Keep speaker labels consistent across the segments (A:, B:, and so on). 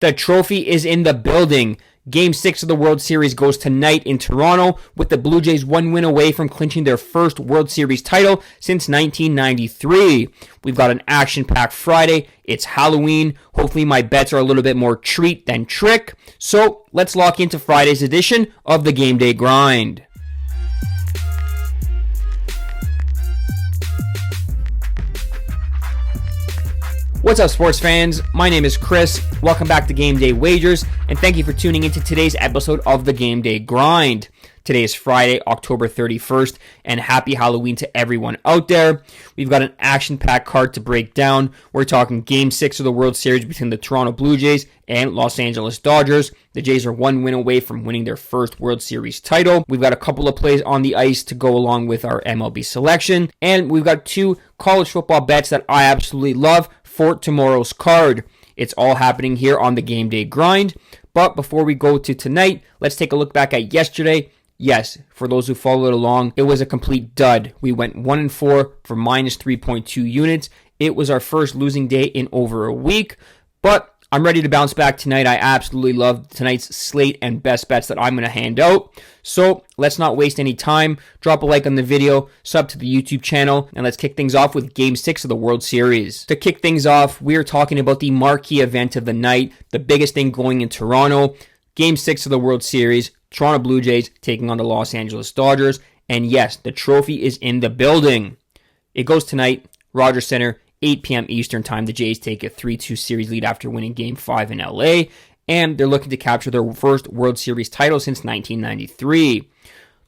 A: The trophy is in the building. Game 6 of the World Series goes tonight in Toronto, with the Blue Jays one win away from clinching their first World Series title since 1993. We've got an action-packed Friday. It's Halloween. Hopefully my bets are a little bit more treat than trick. So let's lock into Friday's edition of the Game Day Grind. What's up, sports fans? My name is Chris. Welcome back to Game Day Wagers, and thank you for tuning into today's episode of the Game Day Grind. Today is Friday, October 31st, and happy Halloween to everyone out there. We've got an action-packed card to break down. We're talking Game 6 of the World Series between the Toronto Blue Jays and Los Angeles Dodgers. The Jays are one win away from winning their first World Series title. We've got a couple of plays on the ice to go along with our MLB selection, and we've got two college football bets that I absolutely love for tomorrow's card. It's all happening here on the Game Day Grind. But before we go to tonight, let's take a look back at yesterday. Yes, for those who followed along, it was a complete dud. We went 1-4 for minus 3.2 units. It was our first losing day in over a week, but I'm ready to bounce back tonight. I absolutely love tonight's slate and best bets that I'm going to hand out. So let's not waste any time. Drop a like on the video, sub to the YouTube channel, and let's kick things off with Game 6 of the World Series. To kick things off, we're talking about the marquee event of the night, the biggest thing going in Toronto. Game 6 of the World Series, Toronto Blue Jays taking on the Los Angeles Dodgers. And yes, the trophy is in the building. It goes tonight, Rogers Center, 8 p.m. Eastern Time. The Jays take a 3-2 series lead after winning Game 5 in LA, and they're looking to capture their first World Series title since 1993.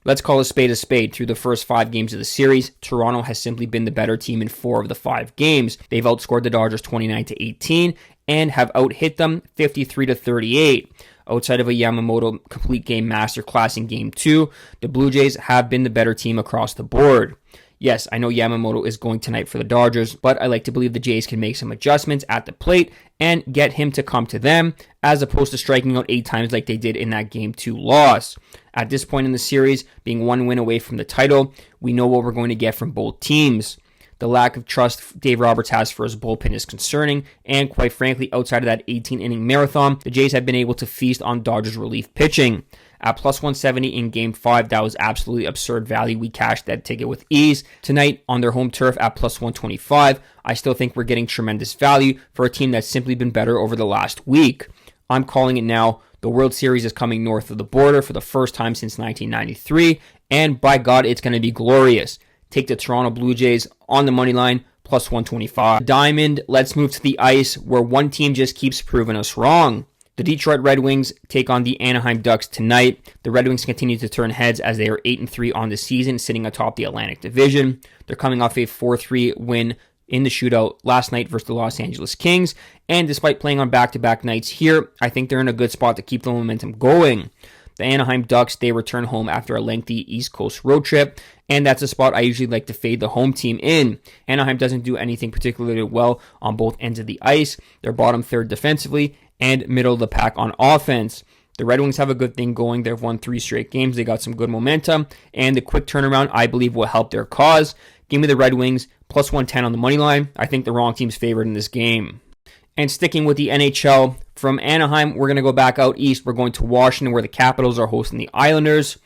A: Let's call a spade. Through the first 5 games of the series, Toronto has simply been the better team in 4 of the 5 games. They've outscored the Dodgers 29-18 and have out-hit them 53-38. Outside of a Yamamoto complete game masterclass in Game 2, the Blue Jays have been the better team across the board. Yes, I know Yamamoto is going tonight for the Dodgers, but I like to believe the Jays can make some adjustments at the plate and get him to come to them, as opposed to striking out 8 times like they did in that Game 2 loss. At this point in the series, being one win away from the title, we know what we're going to get from both teams. The lack of trust Dave Roberts has for his bullpen is concerning, and quite frankly, outside of that 18-inning marathon, the Jays have been able to feast on Dodgers relief pitching. At plus 170 in Game 5, that was absolutely absurd value. We cashed that ticket with ease. Tonight, on their home turf at plus 125, I still think we're getting tremendous value for a team that's simply been better over the last week. I'm calling it now. The World Series is coming north of the border for the first time since 1993, and by God, it's going to be glorious. Take the Toronto Blue Jays on the money line, plus 125. Diamond, let's move to the ice, where one team just keeps proving us wrong. The Detroit Red Wings take on the Anaheim Ducks tonight. The Red Wings continue to turn heads as they are 8-3 on the season, sitting atop the Atlantic Division. They're coming off a 4-3 win in the shootout last night versus the Los Angeles Kings. And despite playing on back-to-back nights here, I think they're in a good spot to keep the momentum going. The Anaheim Ducks, they return home after a lengthy East Coast road trip, and that's a spot I usually like to fade the home team in. Anaheim doesn't do anything particularly well on both ends of the ice. They're bottom third defensively and middle of the pack on offense. The Red Wings have a good thing going. They've won 3 straight games. They got some good momentum, and the quick turnaround, I believe, will help their cause. Give me the Red Wings, plus 110 on the money line. I think the wrong team's favored in this game. And sticking with the NHL, from Anaheim, we're going to go back out east. We're going to Washington, where the Capitals are hosting the Islanders.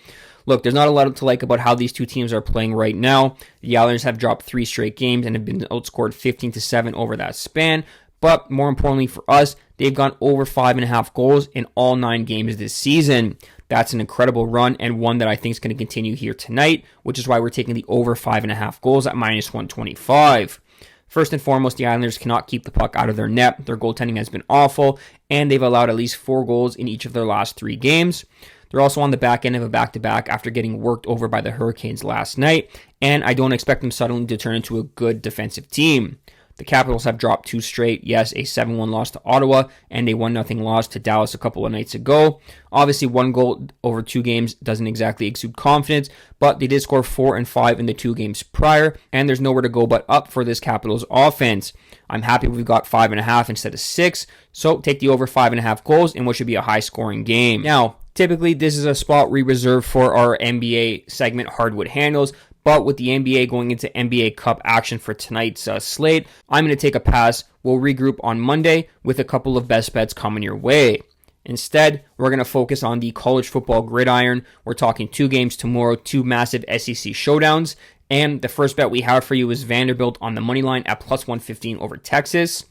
A: Look, there's not a lot to like about how these two teams are playing right now. The Islanders have dropped 3 straight games and have been outscored 15-7 over that span. But more importantly for us, they've gone over 5.5 goals in all 9 games this season. That's an incredible run, and one that I think is going to continue here tonight, which is why we're taking the over 5.5 goals at minus 125. First and foremost, the Islanders cannot keep the puck out of their net. Their goaltending has been awful, and they've allowed at least 4 goals in each of their last 3 games. They're also on the back end of a back-to-back after getting worked over by the Hurricanes last night, and I don't expect them suddenly to turn into a good defensive team. The Capitals have dropped 2 straight. Yes, a 7-1 loss to Ottawa and a 1-0 loss to Dallas a couple of nights ago. Obviously, 1 goal over 2 games doesn't exactly exude confidence, but they did score 4 and 5 in the 2 games prior, and there's nowhere to go but up for this Capitals offense. I'm happy we've got 5.5 instead of 6, so take the over 5.5 goals in what should be a high-scoring game. Now, typically, this is a spot we reserve for our NBA segment, Hardwood Handles, But with the NBA going into NBA Cup action for tonight's slate, I'm going to take a pass. We'll regroup on Monday with a couple of best bets coming your way. Instead, we're going to focus on the college football gridiron. We're talking 2 games tomorrow, 2 massive SEC showdowns. And the first bet we have for you is Vanderbilt on the money line at plus 115 over Texas.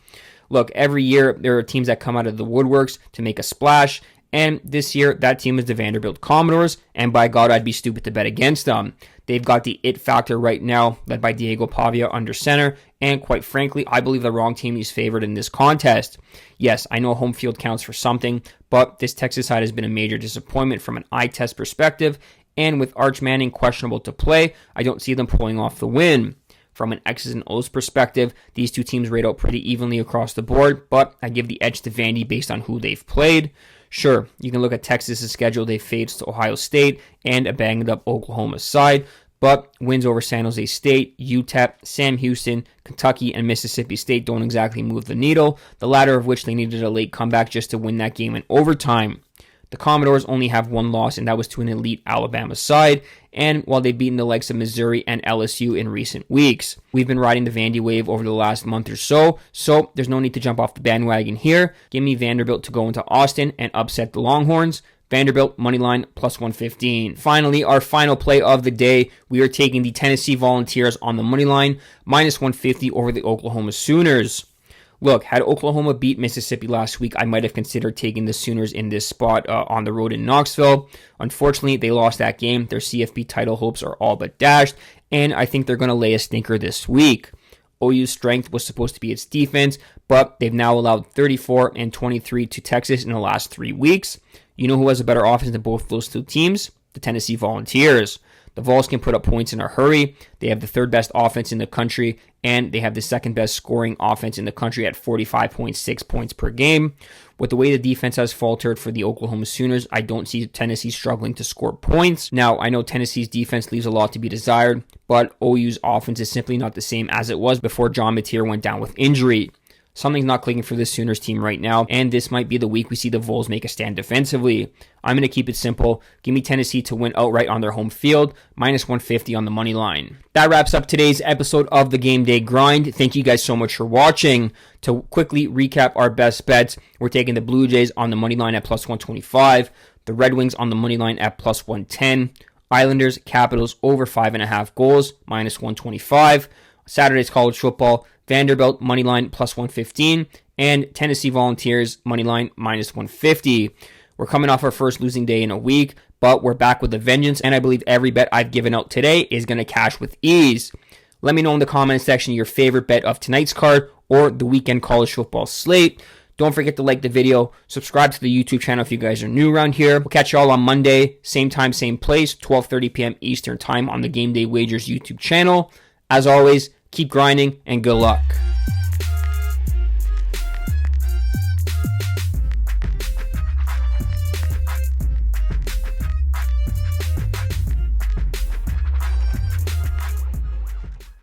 A: Look, every year there are teams that come out of the woodworks to make a splash. And this year, that team is the Vanderbilt Commodores. And by God, I'd be stupid to bet against them. They've got the it factor right now, led by Diego Pavia under center. And quite frankly, I believe the wrong team is favored in this contest. Yes, I know home field counts for something, but this Texas side has been a major disappointment from an eye test perspective. And with Arch Manning questionable to play, I don't see them pulling off the win. From an X's and O's perspective, these two teams rate out pretty evenly across the board, but I give the edge to Vandy based on who they've played. Sure, you can look at Texas' schedule. They faced to Ohio State and a banged-up Oklahoma side, but wins over San Jose State, UTEP, Sam Houston, Kentucky, and Mississippi State don't exactly move the needle, the latter of which they needed a late comeback just to win that game in overtime. The Commodores only have 1 loss, and that was to an elite Alabama side, and while they've beaten the likes of Missouri and LSU in recent weeks. We've been riding the Vandy wave over the last month or so there's no need to jump off the bandwagon here. Give me Vanderbilt to go into Austin and upset the Longhorns. Vanderbilt, moneyline, plus 115. Finally, our final play of the day, we are taking the Tennessee Volunteers on the moneyline, minus 150 over the Oklahoma Sooners. Look, had Oklahoma beat Mississippi last week, I might have considered taking the Sooners in this spot on the road in Knoxville. Unfortunately, they lost that game. Their CFB title hopes are all but dashed, and I think they're going to lay a stinker this week. OU's strength was supposed to be its defense, but they've now allowed 34 and 23 to Texas in the last 3 weeks. You know who has a better offense than both those two teams? The Tennessee Volunteers. The Vols can put up points in a hurry. They have the 3rd best offense in the country, and they have the 2nd best scoring offense in the country at 45.6 points per game. With the way the defense has faltered for the Oklahoma Sooners, I don't see Tennessee struggling to score points. Now, I know Tennessee's defense leaves a lot to be desired, but OU's offense is simply not the same as it was before John Mateer went down with injury. Something's not clicking for this Sooners team right now, and this might be the week we see the Vols make a stand defensively. I'm going to keep it simple. Give me Tennessee to win outright on their home field, minus 150 on the money line. That wraps up today's episode of the Game Day Grind. Thank you guys so much for watching. To quickly recap our best bets, we're taking the Blue Jays on the money line at plus 125, the Red Wings on the money line at plus 110, Islanders, Capitals over 5.5 goals, minus 125, Saturday's college football, Vanderbilt moneyline plus 115, and Tennessee Volunteers moneyline minus 150. We're coming off our first losing day in a week, but we're back with a vengeance, and I believe every bet I've given out today is going to cash with ease. Let me know in the comment section your favorite bet of tonight's card or the weekend college football slate. Don't forget to like the video, subscribe to the YouTube channel if you guys are new around here. We'll catch you all on Monday, same time, same place, 12:30 p.m. Eastern Time on the Game Day Wagers YouTube channel. As always, keep grinding and good luck.